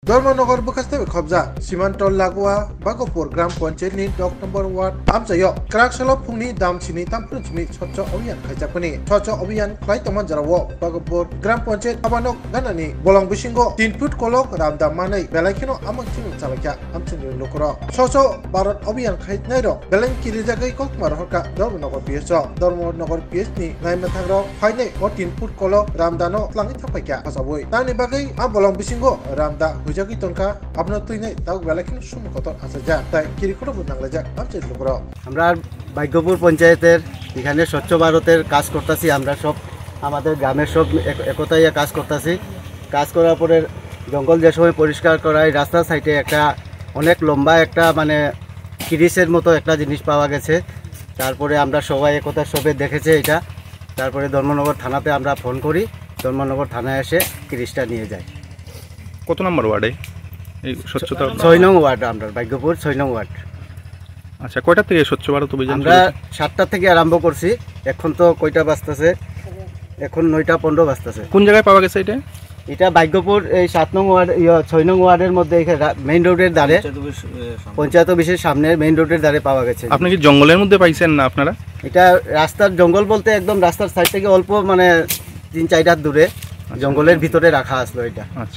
धर्मनगर बखास्ते खबजा सीमांतल लागुआ बागोपुर ग्राम पंचायत नि 10 number ward आमचायो क्राकसालो फुंनि दामसिनि तामपुरसिनि स्वच्छ अभियान खायजाकनि स्वच्छ अभियान खाय तमान जरावो बागोपुर ग्राम पंचायत आबानक गानानि बलं बिसिंगो 3 फुट कलक रामदा मानै बेलाखिनो आमंथिं चालक्या आमचिनि नखरा स्वच्छ भारत अभियान खायनायरो बेलें किरिजागै ककमार हरका धर्मनगर पीएस नि नायमाथांग्राव फायनै 3 फुट कलक रामदानो क्लांनि थाफायक्या फासावै तानि बागै आ बलं बिसिंगो रामदा हुजागि तनका आपना तुइनै दाउ बेलाखिनो सुमुखत आसाजा ताই কিরিকটো নাংলাজা আমচে লোকরা আমরা ভাগ্যপুর পঞ্চায়েতের এখানে স্বচ্ছ ভারতের কাজ করতেছি। আমরা সব আমাদের গ্রামের সব একতাই কাজ করতেছি। কাজ করার পরে জঙ্গল যে সময় পরিষ্কার করায় রাস্তার সাইডে একটা অনেক লম্বা একটা মানে কিরিসের মতো একটা জিনিস পাওয়া গেছে। তারপরে আমরা সবাই একতা সবে দেখেছে এটা। তারপরে ধর্মনগর থানাতে আমরা ফোন করি, ধর্মনগর থানায় এসে কিরিসটা নিয়ে যায়। কত নম্বর ওয়ার্ডে এই স্বচ্ছতা? 6 নং ওয়ার্ড, আমরা ভাগ্যপুর 6 নং ওয়ার্ড। আচ্ছা, কয়টা থেকে স্বচ্ছ ভারত অভিযান? আমরা 7টা থেকে আরম্ভ করছি। এখন তো কয়টা বাজতেছে? এখন 9টা 15 বাজতেছে। কোন জায়গায় পাওয়া গেছে এটা? এটা ভাগ্যপুর এই 7 নং ওয়ার্ড 6 নং ওয়ার্ডের মধ্যে মেইন রোডের ধারে, পঞ্চায়েত অফিসের সামনে মেইন রোডের ধারে পাওয়া গেছে। আপনি কি জঙ্গলের মধ্যে পাইছেন না আপনারা? এটা রাস্তার জঙ্গল বলতে একদম রাস্তার সাইড থেকে অল্প মানে 3-4 হাত দূরে জঙ্গলের ভিতরে রাখা আসলো এটা। আচ্ছা।